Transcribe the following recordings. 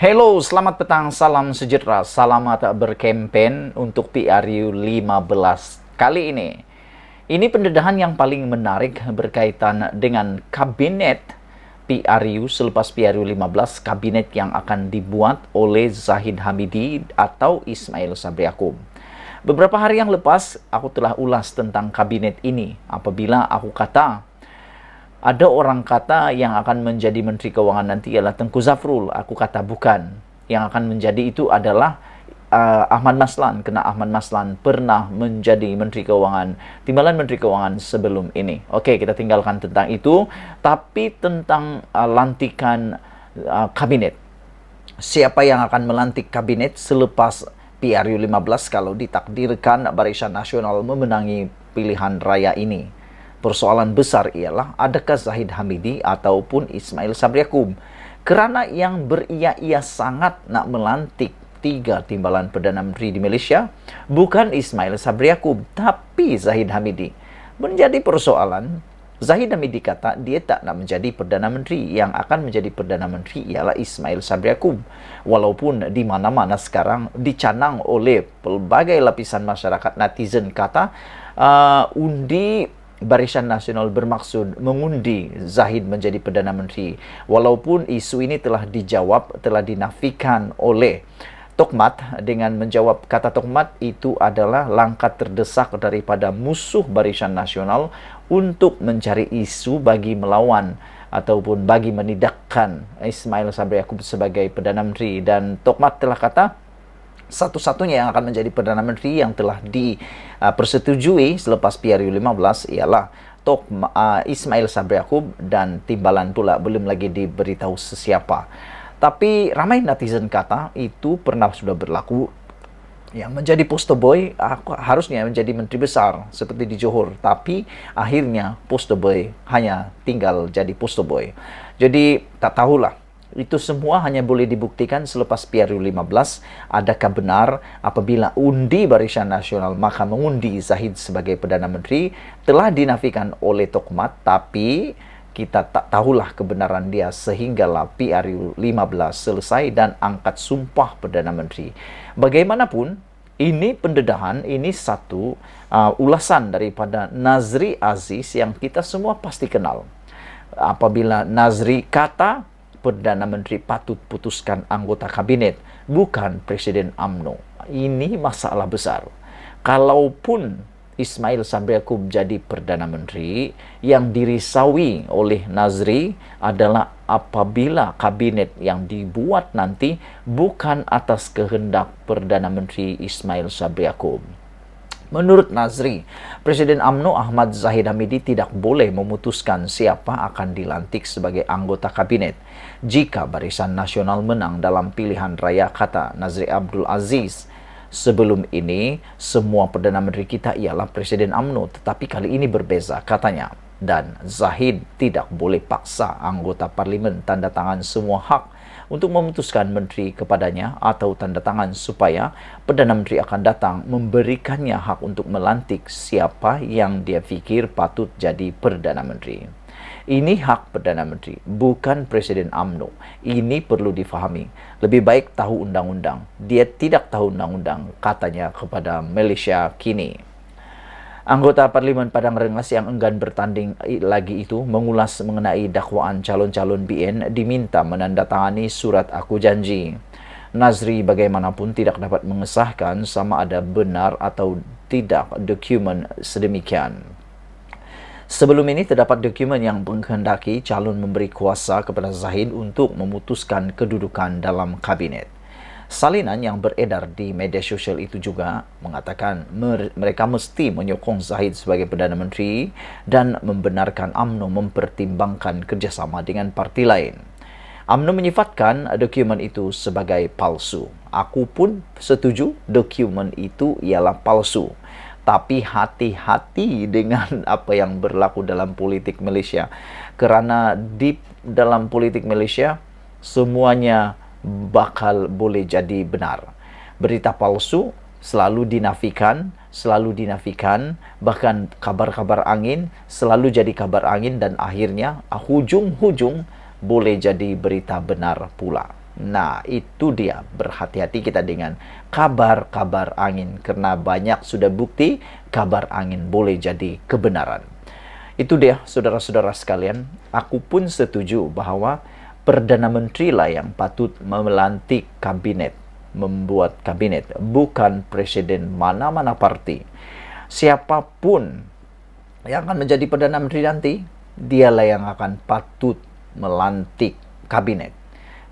Hello, selamat petang, salam sejahtera, selamat berkempen untuk PRU 15 kali ini. Ini pendedahan yang paling menarik berkaitan dengan kabinet PRU selepas PRU 15, kabinet yang akan dibuat oleh Zahid Hamidi atau Ismail Sabri Yaakob. Beberapa hari yang lepas, aku telah ulas tentang kabinet ini. Apabila aku kata ada orang kata yang akan menjadi Menteri Keuangan nanti ialah Tengku Zafrul. Aku kata bukan. Yang akan menjadi itu adalah Ahmad Maslan. Kerana Ahmad Maslan pernah menjadi Menteri Keuangan, timbalan Menteri Keuangan sebelum ini. Okey, kita tinggalkan tentang itu. Tapi tentang lantikan kabinet. Siapa yang akan melantik kabinet selepas PRU 15 kalau ditakdirkan Barisan Nasional memenangi pilihan raya ini? Persoalan besar ialah adakah Zahid Hamidi ataupun Ismail Sabri Yaakob? Kerana yang beria-ia sangat nak melantik 3 timbalan Perdana Menteri di Malaysia bukan Ismail Sabri Yaakob tapi Zahid Hamidi. Menjadi persoalan, Zahid Hamidi kata dia tak nak menjadi Perdana Menteri. Yang akan menjadi Perdana Menteri ialah Ismail Sabri Yaakob. Walaupun di mana-mana sekarang dicanang oleh pelbagai lapisan masyarakat, netizen kata undi Barisan Nasional bermaksud mengundi Zahid menjadi Perdana Menteri. Walaupun isu ini telah dijawab, telah dinafikan oleh Tokmat dengan menjawab kata Tokmat itu adalah langkah terdesak daripada musuh Barisan Nasional untuk mencari isu bagi melawan ataupun bagi menidakkan Ismail Sabri Yaakob sebagai Perdana Menteri. Dan Tokmat telah kata satu-satunya yang akan menjadi Perdana Menteri yang telah dipersetujui selepas PRU 15 ialah Ismail Sabri Yaakob dan timbalan pula belum lagi diberitahu sesiapa. Tapi ramai netizen kata itu pernah sudah berlaku. Yang menjadi poster boy harusnya menjadi menteri besar seperti di Johor, tapi akhirnya poster boy hanya tinggal jadi poster boy. Jadi tak tahulah. Itu semua hanya boleh dibuktikan selepas PRU 15. Adakah benar apabila undi Barisan Nasional maka mengundi Zahid sebagai Perdana Menteri telah dinafikan oleh Tokmat, tapi kita tak tahulah kebenaran dia sehinggalah PRU 15 selesai dan angkat sumpah Perdana Menteri. Bagaimanapun, ini pendedahan, ini satu ulasan daripada Nazri Aziz yang kita semua pasti kenal. Apabila Nazri kata Perdana Menteri patut putuskan anggota kabinet, bukan Presiden UMNO. Ini masalah besar. Kalaupun Ismail Sabri Yaakob jadi Perdana Menteri, yang dirisaui oleh Nazri adalah apabila kabinet yang dibuat nanti bukan atas kehendak Perdana Menteri Ismail Sabri Yaakob. Menurut Nazri, Presiden UMNO Ahmad Zahid Hamidi tidak boleh memutuskan siapa akan dilantik sebagai anggota kabinet. Jika Barisan Nasional menang dalam pilihan raya, kata Nazri Abdul Aziz, sebelum ini semua Perdana Menteri kita ialah Presiden UMNO, tetapi kali ini berbeza, katanya. Dan Zahid tidak boleh paksa anggota parlimen tanda tangan semua hak untuk memutuskan menteri kepadanya atau tanda tangan supaya Perdana Menteri akan datang memberikannya hak untuk melantik siapa yang dia fikir patut jadi Perdana Menteri. Ini hak Perdana Menteri, bukan Presiden UMNO. Ini perlu difahami. Lebih baik tahu undang-undang. Dia tidak tahu undang-undang, katanya kepada Malaysia Kini. Anggota Parlimen Padang Rengas yang enggan bertanding lagi itu mengulas mengenai dakwaan calon-calon BN diminta menandatangani surat aku janji. Nazri bagaimanapun tidak dapat mengesahkan sama ada benar atau tidak dokumen sedemikian. Sebelum ini terdapat dokumen yang menghendaki calon memberi kuasa kepada Zahid untuk memutuskan kedudukan dalam kabinet. Salinan yang beredar di media sosial itu juga mengatakan mereka mesti menyokong Zahid sebagai Perdana Menteri dan membenarkan UMNO mempertimbangkan kerjasama dengan parti lain. UMNO menyifatkan dokumen itu sebagai palsu. Aku pun setuju dokumen itu ialah palsu. Tapi hati-hati dengan apa yang berlaku dalam politik Malaysia. Kerana di dalam politik Malaysia semuanya bakal boleh jadi benar. Berita palsu selalu dinafikan, bahkan kabar-kabar angin selalu jadi kabar angin dan akhirnya hujung-hujung boleh jadi berita benar pula. Nah, itu dia. Berhati-hati kita dengan kabar-kabar angin. Karena banyak sudah bukti kabar angin boleh jadi kebenaran. Itu dia, saudara-saudara sekalian. Aku pun setuju bahwa Perdana Menteri lah yang patut melantik kabinet, membuat kabinet, bukan presiden mana-mana parti. Siapapun yang akan menjadi Perdana Menteri nanti, dialah yang akan patut melantik kabinet.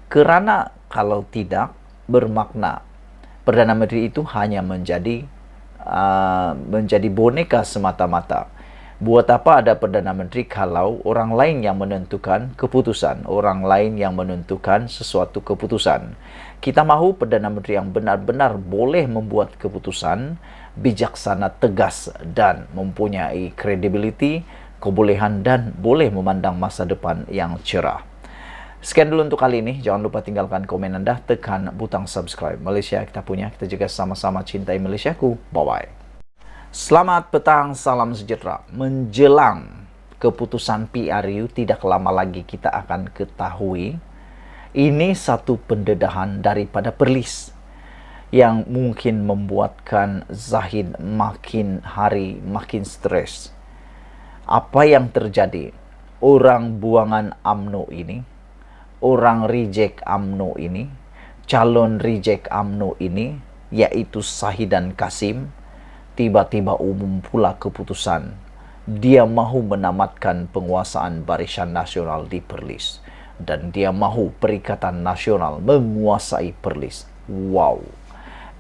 Kerana kalau tidak, bermakna Perdana Menteri itu hanya menjadi boneka semata-mata. Buat apa ada Perdana Menteri kalau orang lain yang menentukan keputusan, orang lain yang menentukan sesuatu keputusan. Kita mahu Perdana Menteri yang benar-benar boleh membuat keputusan, bijaksana, tegas, dan mempunyai credibility, kebolehan, dan boleh memandang masa depan yang cerah. Sekian dulu untuk kali ini. Jangan lupa tinggalkan komen Anda, tekan butang subscribe. Malaysia kita punya, kita juga sama-sama cintai Malaysiaku. Bye-bye. Selamat petang, salam sejahtera. Menjelang keputusan PRU tidak lama lagi kita akan ketahui. Ini satu pendedahan daripada Perlis yang mungkin membuatkan Zahid makin hari makin stres. Apa yang terjadi? Orang buangan UMNO ini, orang reject UMNO ini, calon reject UMNO ini, yaitu Shahidan Kassim, tiba-tiba umum pula keputusan dia mahu menamatkan penguasaan Barisan Nasional di Perlis dan dia mahu Perikatan Nasional menguasai Perlis. Wow,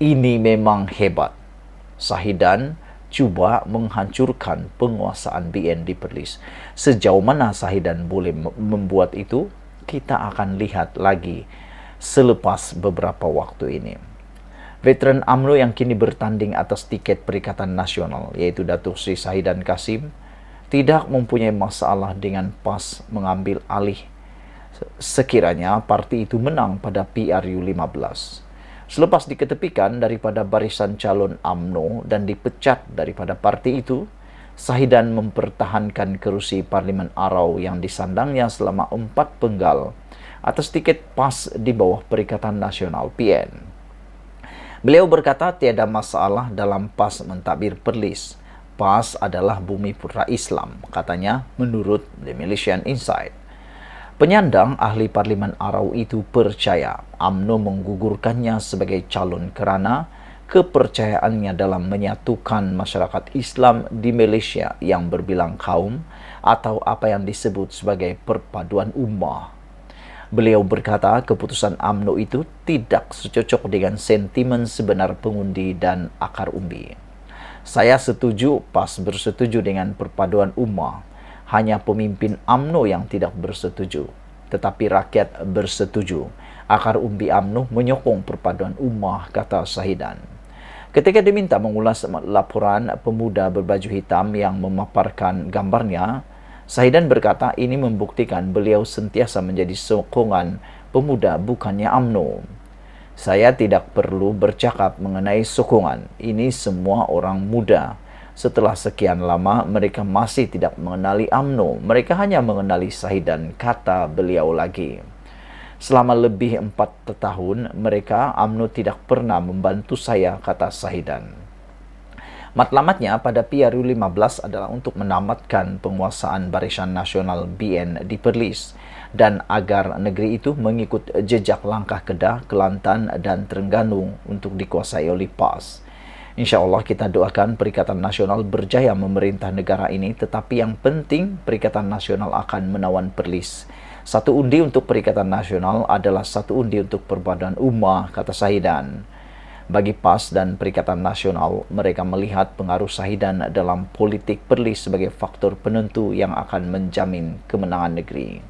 ini memang hebat. Shahidan cuba menghancurkan penguasaan BN di Perlis. Sejauh mana Shahidan boleh membuat itu, kita akan lihat lagi selepas beberapa waktu ini. Veteran UMNO yang kini bertanding atas tiket Perikatan Nasional, yaitu Datuk Seri Shahidan Kassim, tidak mempunyai masalah dengan PAS mengambil alih sekiranya parti itu menang pada PRU 15. Selepas diketepikan daripada barisan calon UMNO dan dipecat daripada parti itu, Shahidan mempertahankan kerusi Parlimen Arau yang disandangnya selama 4 penggal atas tiket PAS di bawah Perikatan Nasional PN. Beliau berkata tiada masalah dalam PAS mentadbir Perlis. PAS adalah bumi putra Islam, katanya menurut The Malaysian Insight. Penyandang ahli Parlimen Arau itu percaya UMNO menggugurkannya sebagai calon kerana kepercayaannya dalam menyatukan masyarakat Islam di Malaysia yang berbilang kaum atau apa yang disebut sebagai perpaduan ummah. Beliau berkata keputusan UMNO itu tidak secocok dengan sentimen sebenar pengundi dan akar umbi. Saya setuju, PAS bersetuju dengan perpaduan ummah. Hanya pemimpin UMNO yang tidak bersetuju. Tetapi rakyat bersetuju. Akar umbi UMNO menyokong perpaduan ummah, kata Shahidan. Ketika diminta mengulas laporan pemuda berbaju hitam yang memaparkan gambarnya, Shahidan berkata ini membuktikan beliau sentiasa menjadi sokongan pemuda bukannya UMNO. Saya tidak perlu bercakap mengenai sokongan. Ini semua orang muda. Setelah sekian lama mereka masih tidak mengenali UMNO. Mereka hanya mengenali Shahidan, kata beliau lagi. Selama lebih 4 tahun mereka UMNO tidak pernah membantu saya, kata Shahidan. Matlamatnya pada PRU 15 adalah untuk menamatkan penguasaan Barisan Nasional BN di Perlis dan agar negeri itu mengikut jejak langkah Kedah, Kelantan dan Terengganu untuk dikuasai oleh PAS. InsyaAllah kita doakan Perikatan Nasional berjaya memerintah negara ini, tetapi yang penting Perikatan Nasional akan menawan Perlis. Satu undi untuk Perikatan Nasional adalah satu undi untuk perpaduan ummah, kata Shahidan. Bagi PAS dan Perikatan Nasional, mereka melihat pengaruh Shahidan dalam politik Perlis sebagai faktor penentu yang akan menjamin kemenangan negeri.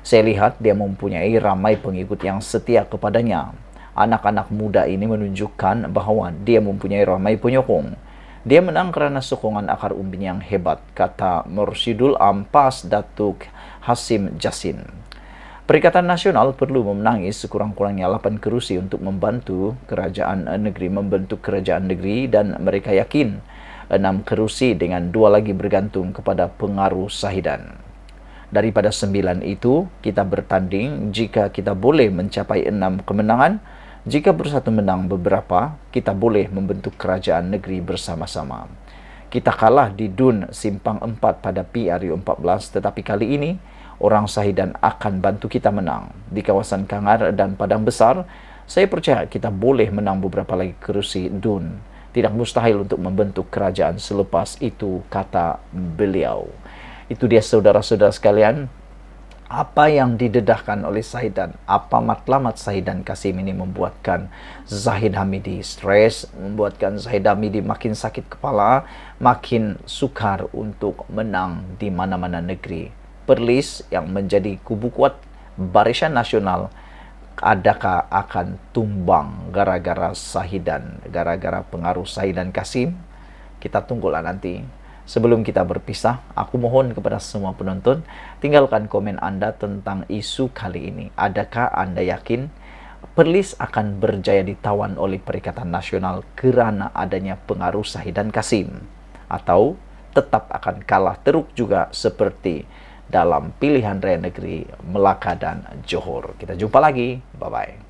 Saya lihat dia mempunyai ramai pengikut yang setia kepadanya. Anak-anak muda ini menunjukkan bahawa dia mempunyai ramai penyokong. Dia menang kerana sokongan akar umbinya yang hebat, kata Mursyidul Am PAS Datuk Hasim Jassin. Perikatan Nasional perlu memenangi sekurang-kurangnya 8 kerusi untuk membantu kerajaan negeri membentuk kerajaan negeri dan mereka yakin 6 kerusi dengan 2 lagi bergantung kepada pengaruh Shahidan. Daripada 9 itu, kita bertanding. Jika kita boleh mencapai 6 kemenangan, jika bersatu menang beberapa, kita boleh membentuk kerajaan negeri bersama-sama. Kita kalah di Dun Simpang 4 pada PRU 14, tetapi kali ini orang Sahidan akan bantu kita menang. Di kawasan Kangar dan Padang Besar, saya percaya kita boleh menang beberapa lagi kerusi Dun. Tidak mustahil untuk membentuk kerajaan selepas itu, kata beliau. Itu dia saudara-saudara sekalian, apa yang didedahkan oleh Sahidan, apa matlamat Sahidan Kasim ini membuatkan Zahid Hamidi stres, membuatkan Zahid Hamidi makin sakit kepala, makin sukar untuk menang di mana-mana negeri. Perlis yang menjadi kubu kuat Barisan Nasional, adakah akan tumbang gara-gara Sahidan, gara-gara pengaruh Sahidan Kasim? Kita tunggulah nanti. Sebelum kita berpisah, aku mohon kepada semua penonton, tinggalkan komen Anda tentang isu kali ini. Adakah Anda yakin Perlis akan berjaya ditawan oleh Perikatan Nasional kerana adanya pengaruh Sahidan Kasim? Atau tetap akan kalah teruk juga seperti dalam pilihan raya negeri Melaka dan Johor? Kita jumpa lagi. Bye-bye.